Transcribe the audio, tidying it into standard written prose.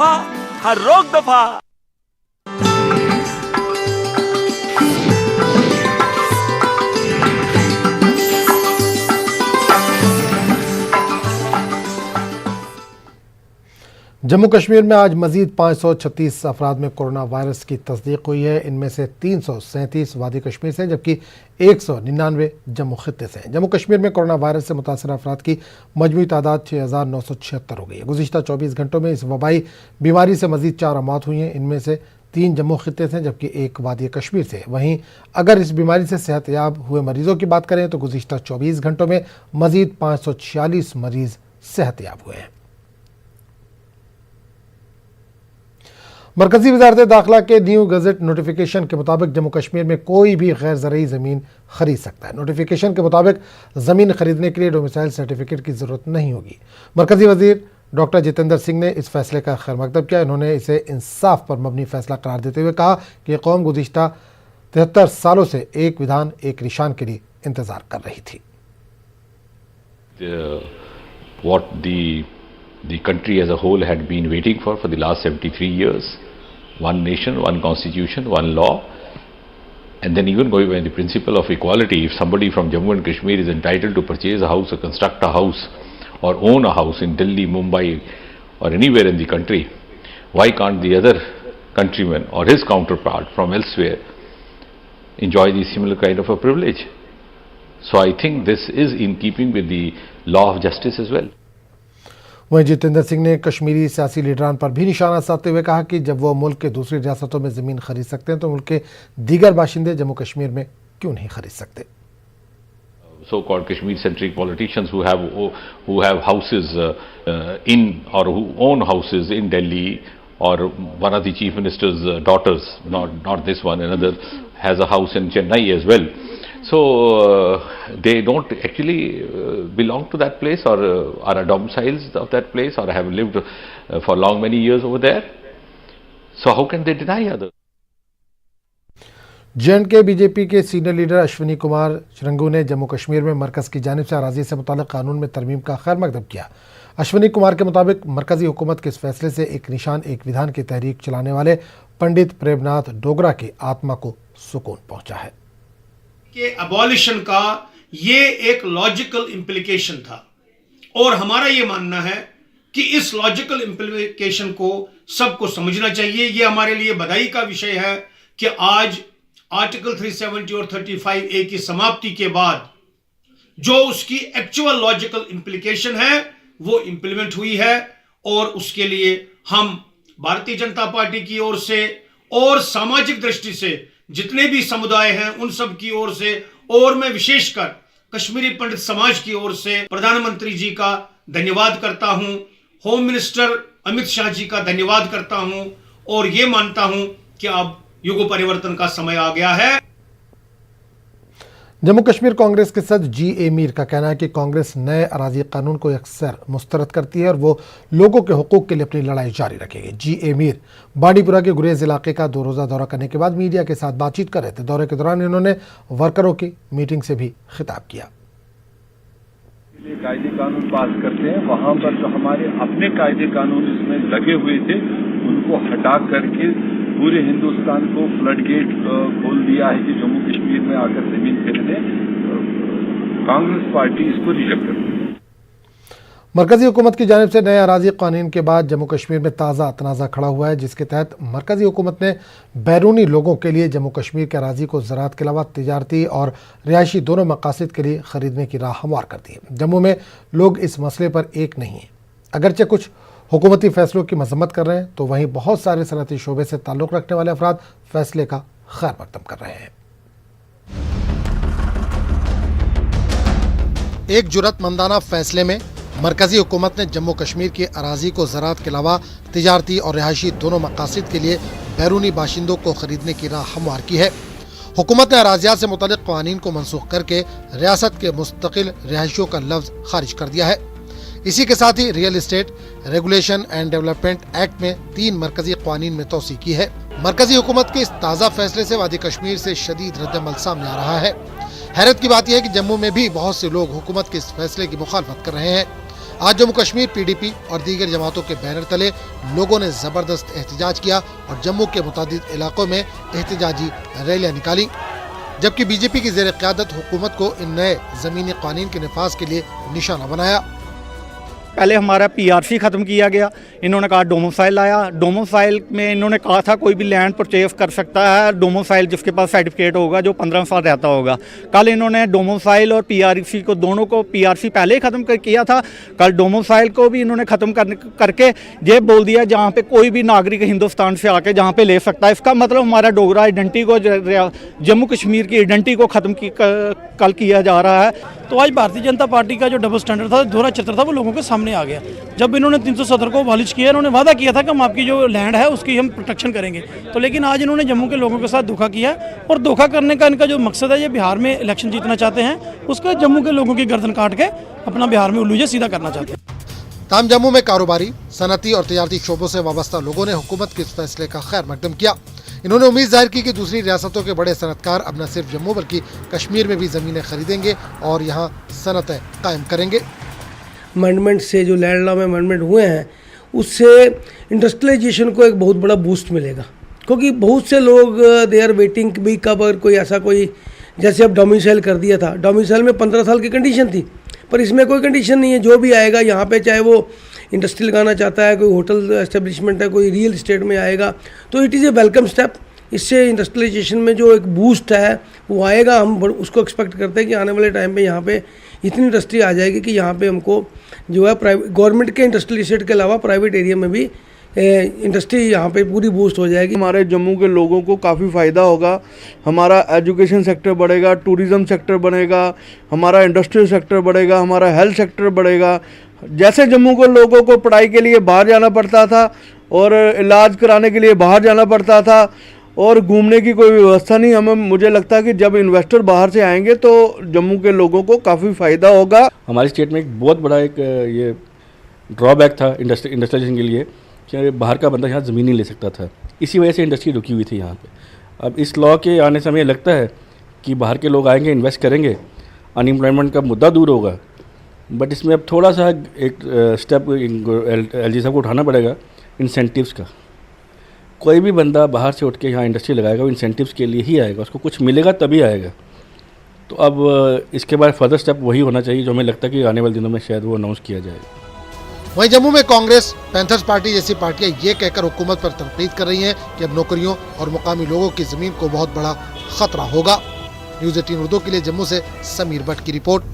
हर रोक दफा। जम्मू कश्मीर में आज मजीद 536 अफराद में कोरोना वायरस की तस्दीक हुई है। इनमें से 337 वादी कश्मीर से जबकि 199 जम्मू खित्ते से। जम्मू कश्मीर में कोरोना वायरस से मुतासर अफराद की मजमूई तादाद 6976 हो गई है। गुज़िश्ता 24 घंटों में इस वबाई बीमारी से मजीद 4 मौत हुई हैं। इनमें से 3 जम्मू खित्ते से जबकि 1 वादी कश्मीर से। वहीं अगर इस बीमारी से सेहतयाब हुए मरीजों की बात करें तो गुज़िश्ता 24 घंटों में मजीद 546 मरीज सेहतयाब हुए हैं। मरकजी वजारत दाखिला के न्यू गजट नोटिफिकेशन के मुताबिक जम्मू कश्मीर में कोई भी गैर ज़रूरी ज़मीन खरीद सकता है। नोटिफिकेशन के मुताबिक ज़मीन खरीदने के लिए डोमिसाइल सर्टिफिकेट की ज़रूरत नहीं होगी। मरकजी वजीर डॉक्टर जितेंद्र सिंह ने इस फैसले का खैर मकदम किया। इन्होंने इसे इंसाफ पर मबनी फैसला करार देते हुए कहा कि कौम गुज़िश्ता 73 सालों से एक विधान एक निशान के लिए इंतज़ार कर रही थी। The country as a whole had been waiting for the last 73 years. One nation, one constitution, one law. And then even going by the principle of equality, if somebody from Jammu and Kashmir is entitled to purchase a house or construct a house or own a house in Delhi, Mumbai or anywhere in the country, why can't the other countryman or his counterpart from elsewhere enjoy the similar kind of a privilege? So I think this is in keeping with the law of justice as well. वहीं जितेंद्र सिंह ने कश्मीरी सियासी लीडरान पर भी निशाना साधते हुए कहा कि जब वो मुल्क के दूसरी रियासतों में ज़मीन खरीद सकते हैं तो मुल्क के दीगर बाशिंदे जम्मू कश्मीर में क्यों नहीं खरीद सकते। So-called Kashmir-centric politicians who have houses in or who own houses in Delhi, or one of the chief minister's daughters, not this one, another has a house in Chennai as well. So they don't actually belong to that place or are domiciles of that place or have lived for many years over there. So how can they deny others? J&K BJP के senior leader Ashwini Kumar शरंगू ने जम्मू कश्मीर में मरकज की जानिब से अराजी से मुताल्लिक कानून में तरमीम का खैर मकदम किया। अश्विनी कुमार के मुताबिक मरकजी हुकूमत के इस फैसले से एक निशान एक विधान की तहरीक चलाने वाले पंडित प्रेमनाथ डोगरा की आत्मा को सुकून पहुंचा है कि अबॉलिशन का ये एक लॉजिकल इम्प्लीकेशन था और हमारा ये मानना है कि इस लॉजिकल इम्प्लीकेशन को सबको समझना चाहिए। ये हमारे लिए बधाई का विषय है कि आज आर्टिकल 370 और 35A की समाप्ति के बाद जो उसकी एक्चुअल लॉजिकल इम्प्लीकेशन है वो इम्प्लीमेंट हुई है और उसके लिए हम भारतीय जनता पार्टी की ओर से और सामाजिक दृष्टि से जितने भी समुदाय हैं उन सब की ओर से और मैं विशेषकर कश्मीरी पंडित समाज की ओर से प्रधानमंत्री जी का धन्यवाद करता हूं, होम मिनिस्टर अमित शाह जी का धन्यवाद करता हूं और ये मानता हूं कि अब युग परिवर्तन का समय आ गया है। जम्मू कश्मीर कांग्रेस के सदस्य G.A. मीर का कहना है कि कांग्रेस नए अराजी कानून को अक्सर मुस्तरद करती है और वो लोगों के हुकूक के लिए अपनी लड़ाई जारी रखेगी। G.A. मीर बांडीपुरा के गुरेज इलाके का 2 रोज़ा दौरा करने के बाद मीडिया के साथ बातचीत कर रहे थे। दौरे के दौरान इन्होंने वर्करों की मीटिंग से भी खिताब किया। कायदे कानून पास करते हैं वहां पर जो हमारे अपने कायदे कानून इसमें लगे हुए थे उनको हटा करके पूरे हिंदुस्तान को फ्लड गेट खोल दिया है कि जम्मू कश्मीर में आकर जमीन खरीदे। कांग्रेस पार्टी इसको रिजेक्ट करती है। मरकजी हुकूमत की जानिब से नए अराजी कानून के बाद जम्मू कश्मीर में ताज़ा तनाज़ा खड़ा हुआ है, जिसके तहत मरकजी हुकूमत ने बैरूनी लोगों के लिए जम्मू कश्मीर के अराजी को ज़राअत के अलावा तिजारती और रिहायशी दोनों मकासद के लिए ख़रीदने की राह हमवार कर दी है। जम्मू में लोग इस मसले पर एक नहीं हैं। अगरचे कुछ हुकूमती फैसलों की मजम्मत कर रहे हैं तो वहीं बहुत सारे सनअती शोबे से ताल्लुक़ रखने वाले अफराद फैसले का खैर मकदम कर रहे हैं। एक जुरतमंदाना फैसले में मरकजी हुकूमत ने जम्मू कश्मीर की अराजी को ज़राअत के अलावा तिजारती और रिहायशी दोनों मकासद के लिए बैरूनी बाशिंदों को खरीदने की राह हमवार की है। हुकूमत ने अराजियात से मुतल्लिक़ क़वानीन को मनसूख करके रियासत के मुस्तकिल रिहायशियों का लफ्ज़ खारिज कर दिया है। इसी के साथ ही real estate regulation and development act में 3 मरकजी क़वानीन में तोसी की है। मरकजी हुकूमत के इस ताज़ा फैसले से वादी कश्मीर से शदीद रद्दअमल सामने आ रहा है। हैरत की बात यह है कि जम्मू में भी बहुत से लोग हुकूमत के इस फैसले की मुखालफत कर रहे हैं। आज जम्मू कश्मीर पीडीपी और दीगर जमातों के बैनर तले लोगों ने जबरदस्त एहतजाज किया और जम्मू के मुतादिद इलाकों में एहतजाजी रैलियां निकाली, जबकि बीजेपी की ज़ेर क़यादत हुकूमत को इन नए ज़मीनी कानून के नफाज के लिए निशाना बनाया। पहले हमारा पीआरसी ख़त्म किया गया, इन्होंने कहा डोमिसाइल आया। डोमिसाइल में इन्होंने कहा था कोई भी लैंड परचेज कर सकता है, डोमिसाइल जिसके पास सर्टिफिकेट होगा, जो 15 साल रहता होगा। कल इन्होंने डोमिसाइल और पीआरसी को दोनों को, पीआरसी पहले ही ख़त्म किया था, कल डोमिसाइल को भी इन्होंने ख़त्म करके ये बोल दिया जहाँ पे कोई भी नागरिक हिंदुस्तान से आके जहाँ पे ले सकता है। इसका मतलब हमारा डोगरा आइडेंटिटी को, जम्मू कश्मीर की आइडेंटिटी को ख़त्म कल किया जा रहा है। तो आज भारतीय जनता पार्टी का जो डबल स्टैंडर्ड था, दोहरा चित्र था, वो लोगों के सामने आ गया। जब इन्होंने 370 को अबॉलिश किया, इन्होंने वादा किया था कि हम आपकी जो लैंड है उसकी हम प्रोटेक्शन करेंगे, तो लेकिन आज इन्होंने जम्मू के लोगों के साथ धोखा किया। और धोखा करने का इनका जो मकसद है, ये बिहार में इलेक्शन जीतना चाहते हैं, उसका जम्मू के लोगों की गर्दन काट के अपना बिहार में उल्लू सीधा करना चाहते हैं। ताम जम्मू में कारोबारी, सनती और तजारती शोबों से वाबस्ता लोगों ने हुकूमत के इस फैसले का खैर मकदम किया। इन्होंने उम्मीद जाहिर की कि दूसरी रियासतों के बड़े सनतकार अब न सिर्फ जम्मू बल्कि कश्मीर में भी ज़मीनें खरीदेंगे और यहाँ सनतें कायम करेंगे। अमेंडमेंट से, जो लैंड लॉ में अमेंडमेंट हुए हैं, उससे इंडस्ट्रियलाइजेशन को एक बहुत बड़ा बूस्ट मिलेगा, क्योंकि बहुत से लोग दे आर वेटिंग भी कब अगर कोई ऐसा कोई, जैसे अब डोमिसाइल कर दिया था, डोमिसाइल में 15 साल की कंडीशन थी, पर इसमें कोई कंडीशन नहीं है। जो भी आएगा यहाँ पे, चाहे वो इंडस्ट्री लगाना चाहता है, कोई होटल एस्टेब्लिशमेंट है, कोई रियल इस्टेट में आएगा, तो it is a welcome step. इससे इंडस्ट्रियलाइजेशन में जो एक बूस्ट है वो आएगा। हम उसको एक्सपेक्ट करते हैं कि आने वाले टाइम पे यहाँ पे इतनी इंडस्ट्री आ जाएगी कि यहाँ पे हमको जो है प्राइवेट गवर्नमेंट के इंडस्ट्रियल इस्टेट के अलावा प्राइवेट एरिया में भी इंडस्ट्री यहाँ पे पूरी बूस्ट हो जाएगी। हमारे जम्मू के लोगों को काफ़ी फ़ायदा होगा। हमारा एजुकेशन सेक्टर बढ़ेगा, टूरिज़्म सेक्टर बनेगा, हमारा इंडस्ट्रियल सेक्टर बढ़ेगा, हमारा हेल्थ सेक्टर बढ़ेगा। जैसे जम्मू के लोगों को पढ़ाई के लिए बाहर जाना पड़ता था और इलाज कराने के लिए बाहर जाना पड़ता था और घूमने की कोई व्यवस्था नहीं, हमें मुझे लगता है कि जब इन्वेस्टर बाहर से आएंगे तो जम्मू के लोगों को काफ़ी फ़ायदा होगा। हमारी स्टेट में एक बहुत बड़ा एक ये ड्रॉबैक था इंडस्ट्रियलाइजेशन के लिए कि बाहर का बंदा यहाँ ज़मीन नहीं ले सकता था, इसी वजह से इंडस्ट्री रुकी हुई थी यहाँ पे। अब इस लॉ के आने से हमें लगता है कि बाहर के लोग आएंगे, इन्वेस्ट करेंगे, अनएम्प्लॉयमेंट का मुद्दा दूर होगा। बट इसमें अब थोड़ा सा एक स्टेप एलजी साहब को उठाना पड़ेगा इंसेंटिव्स का। कोई भी बंदा बाहर से उठ के यहाँ इंडस्ट्री लगाएगा, वो इंसेंटिव्स के लिए ही आएगा, उसको कुछ मिलेगा तभी आएगा। तो अब इसके बाद फर्दर स्टेप वही होना चाहिए जो हमें लगता है कि आने वाले दिनों में शायद वो अनाउंस किया जाएगा। वहीं जम्मू में कांग्रेस, पैंथर्स पार्टी जैसी पार्टियां ये कहकर हुकूमत पर तनकीद कर रही हैं कि अब नौकरियों और मुकामी लोगों की ज़मीन को बहुत बड़ा खतरा होगा। न्यूज़ 18 उर्दू के लिए जम्मू से समीर भट्ट की रिपोर्ट।